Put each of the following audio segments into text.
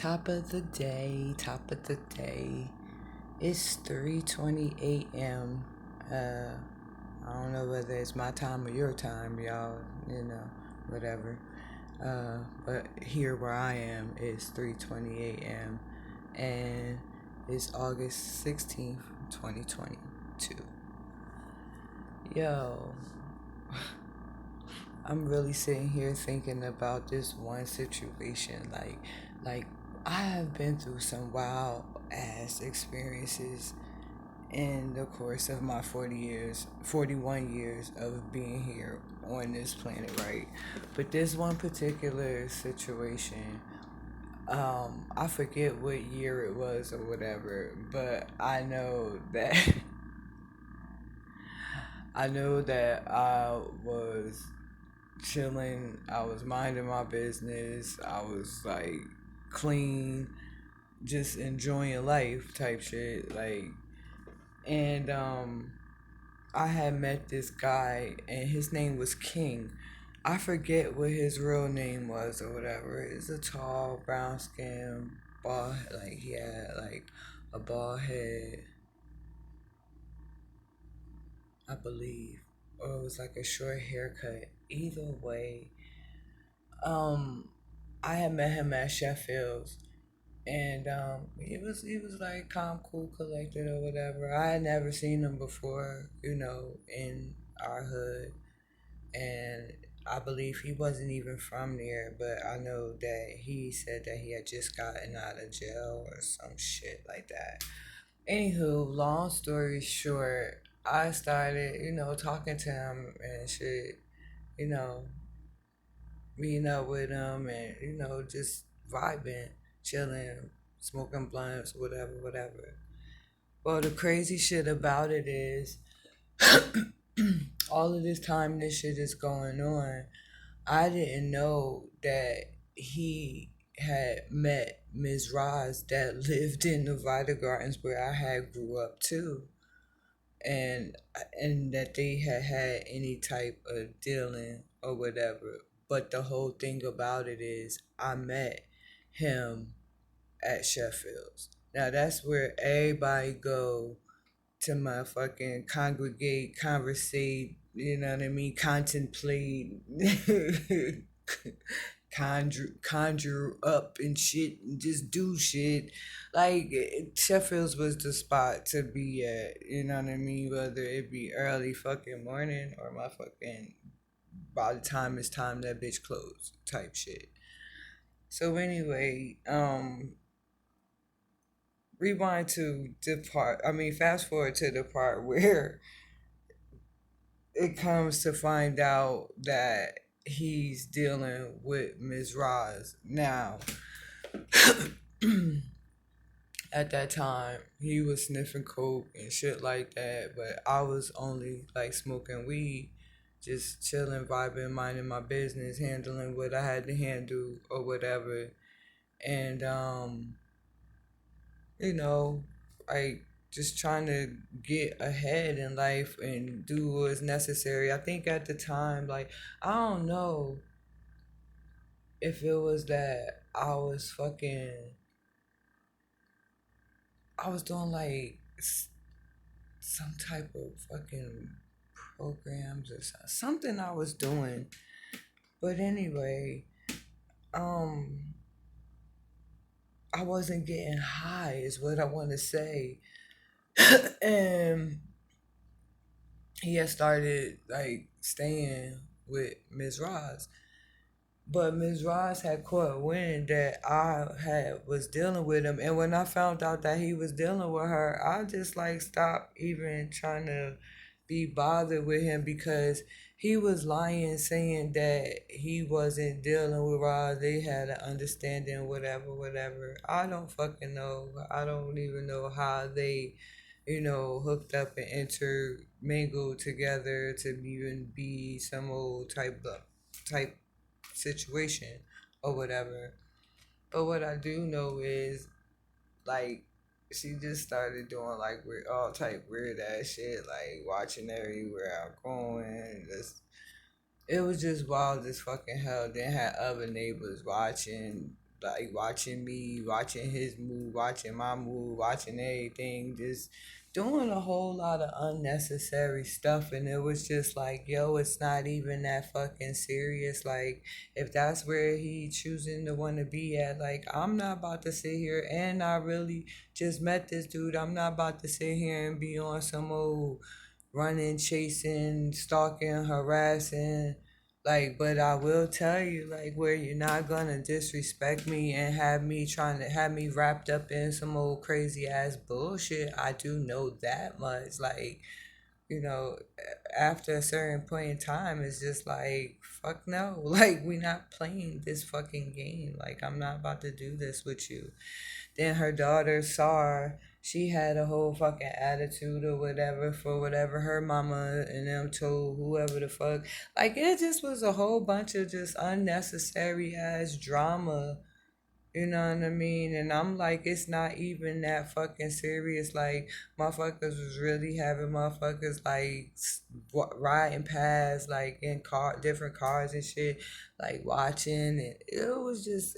Top of the day, top of the day. It's 3:20 a.m. I don't know whether it's my time or your time, y'all, whatever. But here where I am, it's 3:20 a.m. and it's August 16th, 2022. Yo, I'm really sitting here thinking about this one situation. Like I have been through some wild ass experiences in the course of my 41 years of being here on this planet, right? But this one particular situation, I forget what year it was or whatever, but I know that I know that I was chilling. I was minding my business. I was like clean, just enjoying life type shit. And I had met this guy, and his name was King. I forget what his real name was or whatever. He's a tall, brown skin, bald. Like he had like a bald head, I believe, or it was like a short haircut. Either way, um, I had met him at Sheffield's, and he was like calm, cool, collected or whatever. I had never seen him before, in our hood, and I believe he wasn't even from there, but I know that he said that he had just gotten out of jail or some shit like that. Anywho, long story short, I started, talking to him and shit, you know, meeting up with him and, just vibing, chilling, smoking blunts, whatever, whatever. Well, the crazy shit about it is all of this time this shit is going on, I didn't know that he had met Ms. Roz that lived in the Vita Gardens where I had grew up too. And that they had had any type of dealing or whatever. But the whole thing about it is I met him at Sheffield's. Now that's where everybody go to motherfucking congregate, conversate, you know what I mean, contemplate, conjure up and shit, and just do shit. Like Sheffield's was the spot to be at, you know what I mean, whether it be early fucking morning or my fucking by the time it's time that bitch closed type shit. So anyway, rewind to the part, I mean, fast forward to the part where it comes to find out that he's dealing with Ms. Roz. Now, at that time, he was sniffing coke and shit like that, but I was only like smoking weed, just chilling, vibing, minding my business, handling what I had to handle or whatever. And you know, like just trying to get ahead in life and do what's necessary. I think at the time, like, I don't know if it was that I was doing like some type of fucking programs or something I was doing. But anyway, um, I wasn't getting high, is what I want to say. And he had started like staying with Ms. Ross. But Ms. Ross had caught wind that I had was dealing with him, and when I found out that he was dealing with her, I just like stopped even trying to be bothered with him because he was lying, saying that he wasn't dealing with Ross. They had an understanding, whatever, whatever. I don't fucking know. I don't even know how they, hooked up and intermingled together to even be some old type situation or whatever. But what I do know is like she just started doing like weird, all type weird ass shit, like watching everywhere I'm going. It was just wild as fucking hell. Then had other neighbors watching, like watching me, watching his mood, watching my mood, watching everything, just doing a whole lot of unnecessary stuff. And it was just like, yo, it's not even that fucking serious. Like, if that's where he choosing to want to be at, like, I'm not about to sit here, and I really just met this dude. I'm not about to sit here and be on some old running, chasing, stalking, harassing. Like, but I will tell you, like, where you're not gonna disrespect me and have me trying to have me wrapped up in some old crazy ass bullshit. I do know that much. Like, you know, after a certain point in time, it's just like, fuck no. Like, we not playing this fucking game. Like, I'm not about to do this with you. Then her daughter saw her. She had a whole fucking attitude or whatever for whatever her mama and them told whoever the fuck. Like, it just was a whole bunch of just unnecessary ass drama. You know what I mean? And I'm like, it's not even that fucking serious. Like, motherfuckers was really having motherfuckers like riding past, like in different cars and shit, like watching. And it was just,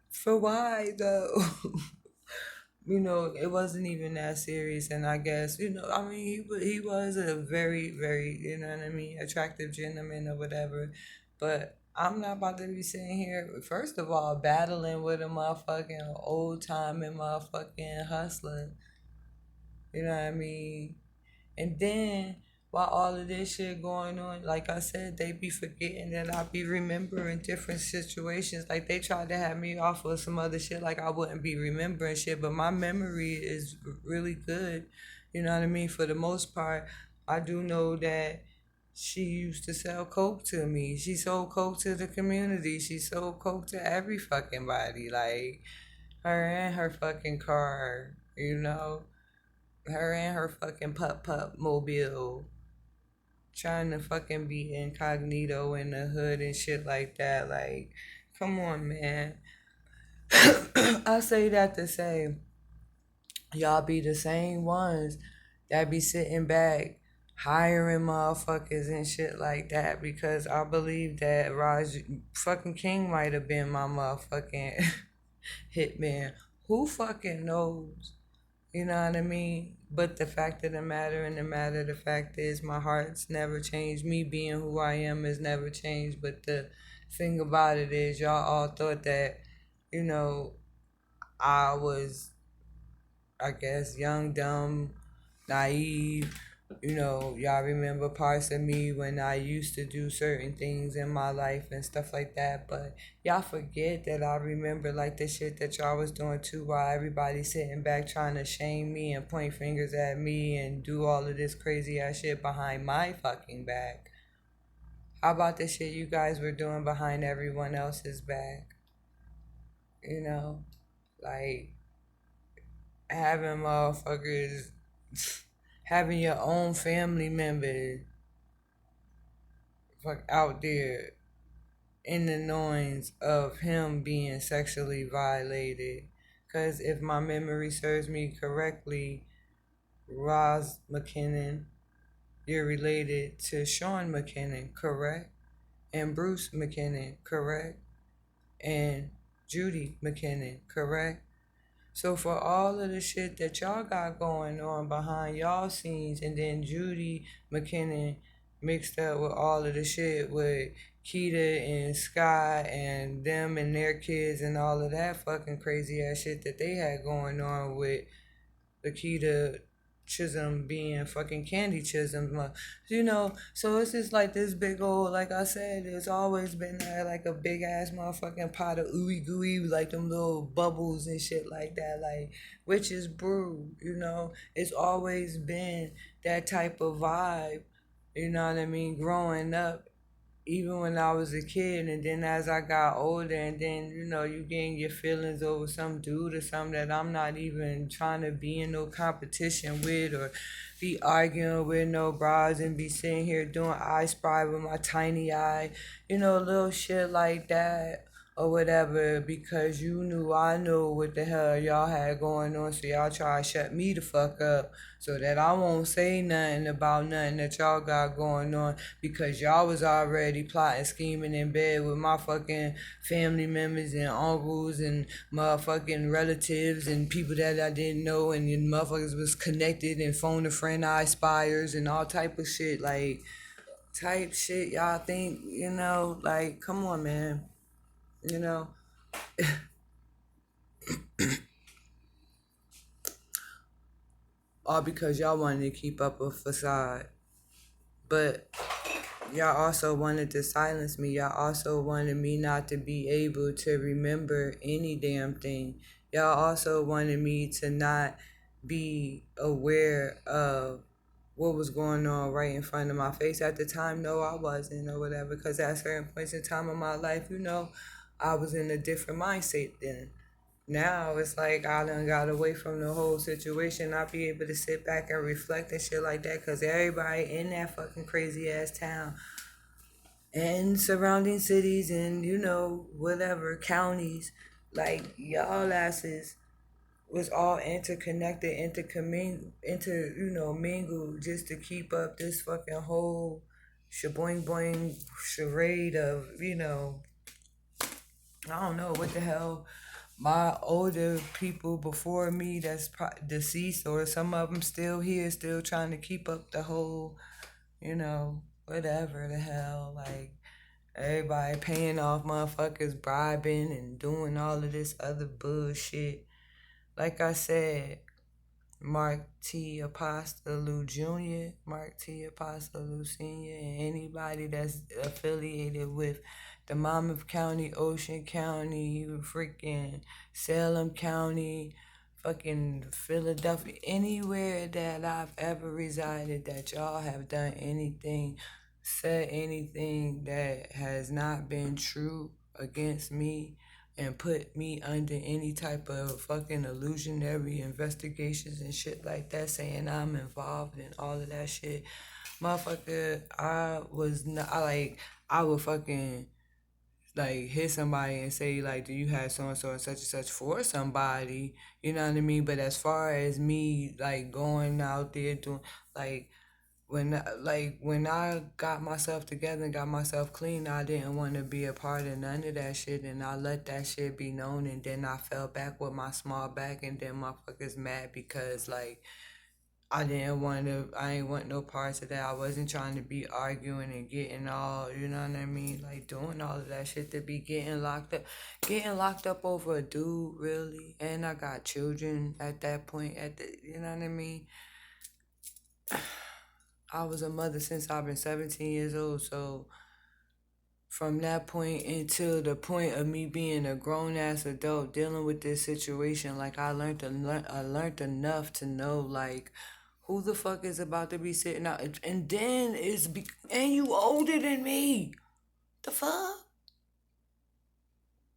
for why though? It wasn't even that serious. And I guess, I mean, he was a very, very, you know what I mean, attractive gentleman or whatever. But I'm not about to be sitting here, first of all, battling with a motherfucking old time and motherfucking hustler. You know what I mean? And then while all of this shit going on, like I said, they be forgetting that I be remembering different situations. Like they tried to have me off of some other shit, like I wouldn't be remembering shit, but my memory is really good. You know what I mean? For the most part, I do know that she used to sell coke to me. She sold coke to the community. She sold coke to every fucking body. Like her and her fucking car. Her and her fucking pup pup mobile, trying to fucking be incognito in the hood and shit like that. Like, come on, man. I say that to say, y'all be the same ones that be sitting back hiring motherfuckers and shit like that, because I believe that Raj fucking King might have been my motherfucking hitman. Who fucking knows? You know what I mean? But the fact of the matter and the matter of the fact is my heart's never changed. Me being who I am has never changed. But the thing about it is y'all all thought that, you know, I was, I guess, young, dumb, naive. Y'all remember parts of me when I used to do certain things in my life and stuff like that. But y'all forget that I remember like the shit that y'all was doing too, while everybody sitting back trying to shame me and point fingers at me and do all of this crazy ass shit behind my fucking back. How about the shit you guys were doing behind everyone else's back? You know, like having motherfuckers, having your own family member fuck out there in the noise of him being sexually violated. Because if my memory serves me correctly, Roz McKinnon, you're related to Sean McKinnon, correct? And Bruce McKinnon, correct? And Judy McKinnon, correct? So for all of the shit that y'all got going on behind y'all scenes, and then Judy McKinnon mixed up with all of the shit with Keita and Sky and them and their kids and all of that fucking crazy ass shit that they had going on with Lakita Chisholm being fucking Candy Chisholm, so it's just like this big old, like I said, it's always been like a big ass motherfucking pot of ooey gooey, like them little bubbles and shit like that, like witch's brew, it's always been that type of vibe, you know what I mean, growing up, even when I was a kid, and then as I got older, and then you gain your feelings over some dude or something that I'm not even trying to be in no competition with, or be arguing with no bras, and be sitting here doing I spy with my tiny eye, little shit like that. or whatever because you knew I knew what the hell y'all had going on, so y'all try to shut me the fuck up so that I won't say nothing about nothing that y'all got going on because y'all was already plotting, scheming in bed with my fucking family members and uncles and motherfucking relatives and people that I didn't know, and the motherfuckers was connected and phone a friend I spires and all type of shit, like type shit y'all think, like come on, man, you know. All because y'all wanted to keep up a facade. But y'all also wanted to silence me. Y'all also wanted me not to be able to remember any damn thing. Y'all also wanted me to not be aware of what was going on right in front of my face at the time. No, I wasn't, or whatever, because at certain points in time of my life, I was in a different mindset then. Now it's like I done got away from the whole situation. I be able to sit back and reflect and shit like that because everybody in that fucking crazy ass town and surrounding cities and whatever counties, like y'all asses was all interconnected, mingled just to keep up this fucking whole shaboing boing charade of I don't know what the hell. My older people before me that's deceased, or some of them still here, still trying to keep up the whole, whatever the hell. Like, everybody paying off motherfuckers, bribing, and doing all of this other bullshit. Like I said, Mark T. Apostolou Jr., Mark T. Apostolou Sr., and anybody that's affiliated with the Monmouth County, Ocean County, freaking Salem County, fucking Philadelphia, anywhere that I've ever resided that y'all have done anything, said anything that has not been true against me and put me under any type of fucking illusionary investigations and shit like that, saying I'm involved in all of that shit. Motherfucker, I was not, I would fucking, like, hit somebody and say, like, do you have so and such and such for somebody? You know what I mean? But as far as me, like, going out there doing, like, when I got myself together and got myself clean, I didn't want to be a part of none of that shit, and I let that shit be known, and then I fell back with my small back, and then motherfuckers mad because like I ain't want no parts of that. I wasn't trying to be arguing and getting all, you know what I mean, like doing all of that shit to be getting locked up over a dude, really, and I got children at that point. You know what I mean. I was a mother since I've been 17 years old, so from that point until the point of me being a grown ass adult dealing with this situation, like I learned enough to know like who the fuck is about to be sitting out, and then and you older than me. The fuck,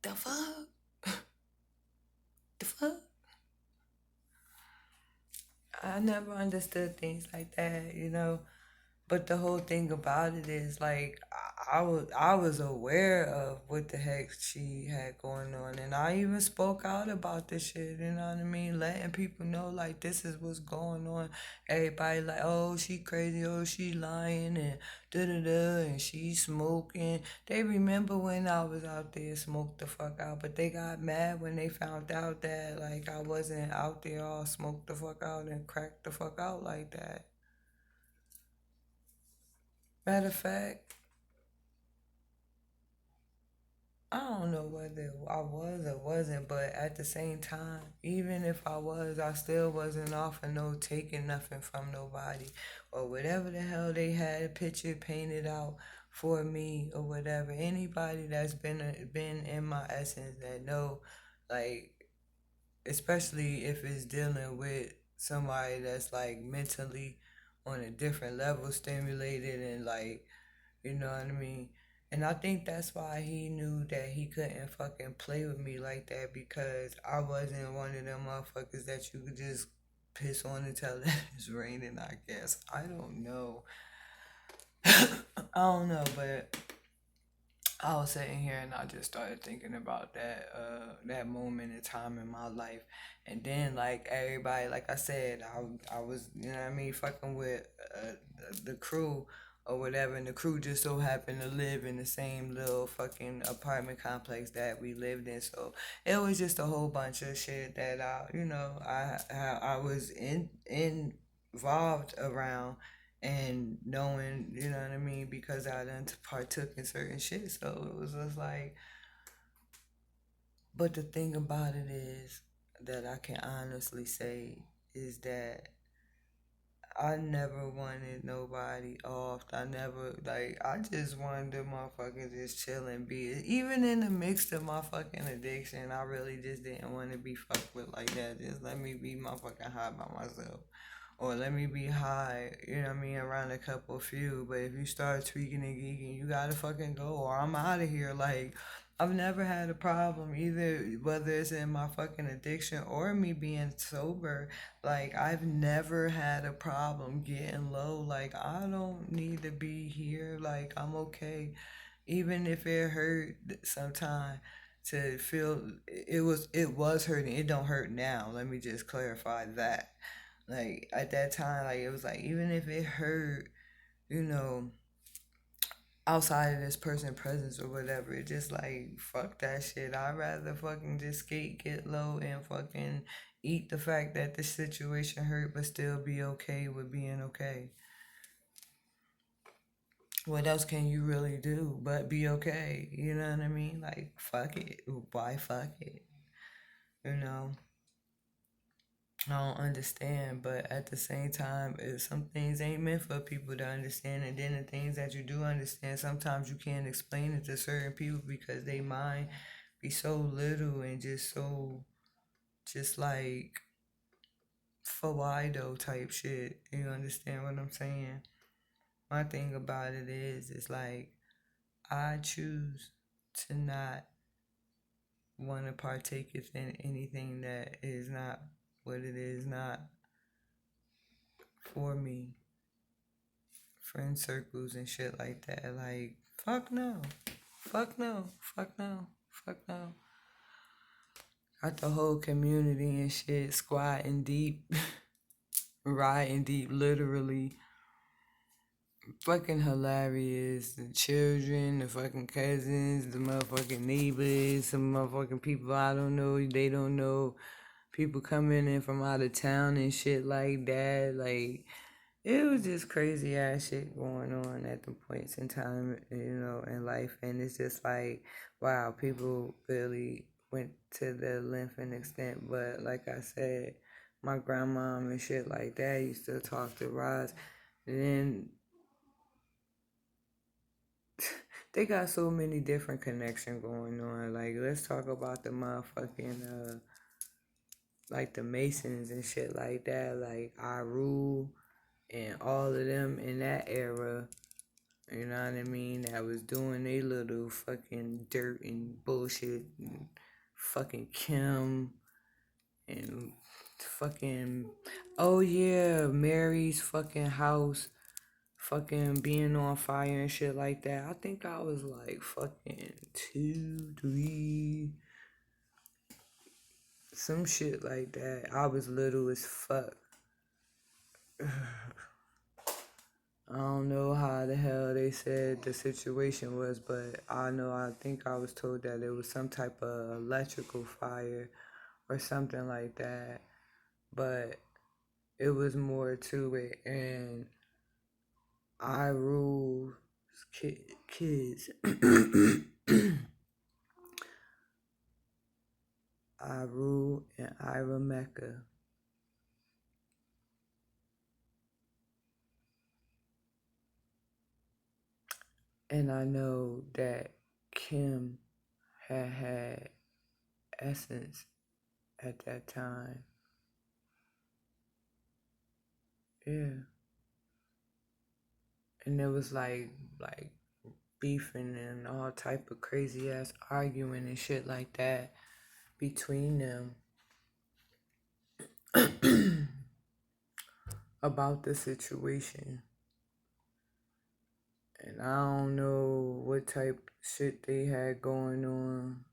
the fuck, the fuck. I never understood things like that. But the whole thing about it is like I was aware of what the heck she had going on, and I even spoke out about this shit. You know what I mean? Letting people know like this is what's going on. Everybody like, oh, she crazy, oh, she lying, and da da da, and she smoking. They remember when I was out there smoked the fuck out, but they got mad when they found out that like I wasn't out there all smoked the fuck out and cracked the fuck out like that. Matter of fact, I don't know whether I was or wasn't, but at the same time, even if I was, I still wasn't offer no taking nothing from nobody or whatever the hell they had a picture painted out for me or whatever. Anybody that's been in my essence that know, like, especially if it's dealing with somebody that's like mentally on a different level stimulated and like, you know what I mean? And I think that's why he knew that he couldn't fucking play with me like that because I wasn't one of them motherfuckers that you could just piss on and tell that it's raining, I guess. I don't know. I don't know, but I was sitting here and I just started thinking about that moment in time in my life, and then like everybody, like I said, I was, you know what I mean, fucking with the crew or whatever, and the crew just so happened to live in the same little fucking apartment complex that we lived in, so it was just a whole bunch of shit that I was involved around, and knowing, you know what I mean, because I done partook in certain shit. So it was just like, but the thing about it is that I can honestly say is that I never wanted nobody off. I never, like, I just wanted the motherfuckers just chill and be, even in the mix of my fucking addiction, I really just didn't want to be fucked with like that. Just let me be motherfucking high by myself. Or let me be high, you know what I mean, around a couple few. But if you start tweaking and geeking, you gotta fucking go, or I'm out of here. Like, I've never had a problem either, whether it's in my fucking addiction or me being sober. Like, I've never had a problem getting low. Like, I don't need to be here. Like, I'm okay. Even if it hurt sometime to feel, it was hurting. It don't hurt now. Let me just clarify that. Like at that time, like it was like even if it hurt, you know, outside of this person presence or whatever, it just like fuck that shit. I'd rather fucking just skate, get low, and fucking eat the fact that the situation hurt, but still be okay with being okay. What else can you really do but be okay? You know what I mean? Like fuck it. Why fuck it? You know? I don't understand, but at the same time, some things ain't meant for people to understand, and then the things that you do understand, sometimes you can't explain it to certain people because they mind be so little and just so, just like Fawaido type shit. You understand what I'm saying? My thing about it is like I choose to not want to partake in anything that is not what it is not for me. Friend circles and shit like that. Like, fuck no. Fuck no. Fuck no. Fuck no. Got the whole community and shit squatting deep, riding deep, literally. Fucking hilarious. The children, the fucking cousins, the motherfucking neighbors, some motherfucking people I don't know, they don't know. People coming in from out of town and shit like that. Like, it was just crazy ass shit going on at the points in time, in life. And it's just like, wow, people really went to the length and extent. But like I said, my grandma and shit like that used to talk to Roz. And then they got so many different connections going on. Like, let's talk about the motherfucking, like the Masons and shit like that. Like, I rule and all of them in that era. You know what I mean? That was doing they little fucking dirt and bullshit and fucking Kim and fucking, oh yeah, Mary's fucking house fucking being on fire and shit like that. I think I was like fucking two, three, some shit like that. I was little as fuck. I don't know how the hell they said the situation was, but I think I was told that it was some type of electrical fire or something like that. But it was more to it, and I rule kids. I rule and Ira Mecca. And I know that Kim had essence at that time. Yeah. And it was like beefing and all type of crazy ass arguing and shit like that between them about the situation. And I don't know what type of shit they had going on.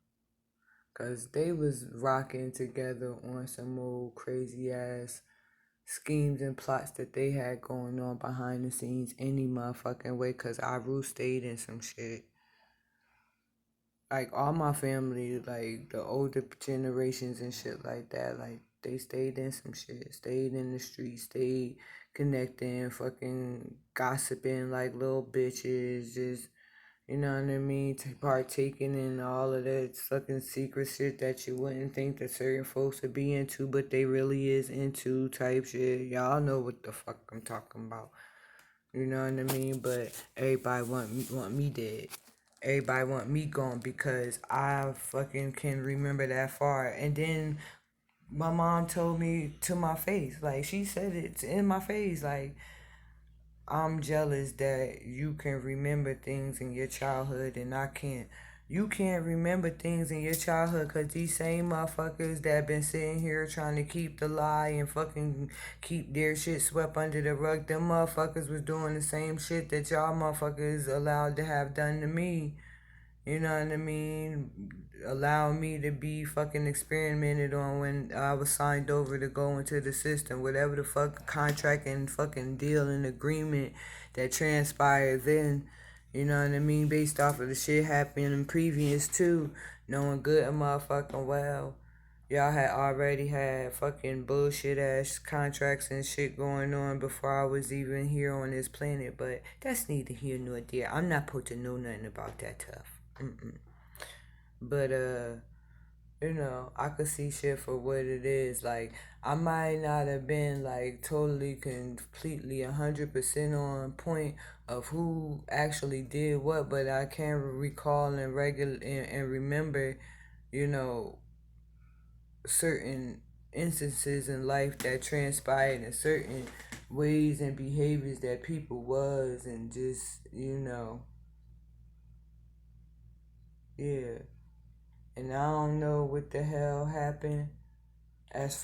Cause they was rocking together on some old crazy ass schemes and plots that they had going on behind the scenes any motherfucking way. Cause Aru stayed in some shit. Like all my family, like the older generations and shit like that, like they stayed in some shit, stayed in the streets, stayed connecting, fucking gossiping like little bitches, just you know what I mean, partaking in all of that fucking secret shit that you wouldn't think that certain folks would be into, but they really is into type shit. Y'all know what the fuck I'm talking about. You know what I mean? But everybody want me dead. Everybody want me gone because I fucking can remember that far. And then my mom told me to my face, like she said it in my face, like I'm jealous that you can remember things in your childhood and I can't. You can't remember things in your childhood because these same motherfuckers that been sitting here trying to keep the lie and fucking keep their shit swept under the rug, them motherfuckers was doing the same shit that y'all motherfuckers allowed to have done to me. You know what I mean? Allow me to be fucking experimented on when I was signed over to go into the system. Whatever the fuck contract and fucking deal and agreement that transpired then. You know what I mean? Based off of the shit happening previous to knowing good and motherfucking well. Y'all had already had fucking bullshit ass contracts and shit going on before I was even here on this planet, but that's neither here nor there. I'm not supposed to know nothing about that tough. Mm-mm. But I could see shit for what it is. Like I might not have been like totally completely 100% on point of who actually did what, but I can recall and remember, you know, certain instances in life that transpired and certain ways and behaviors that people was and just, yeah. And I don't know what the hell happened as far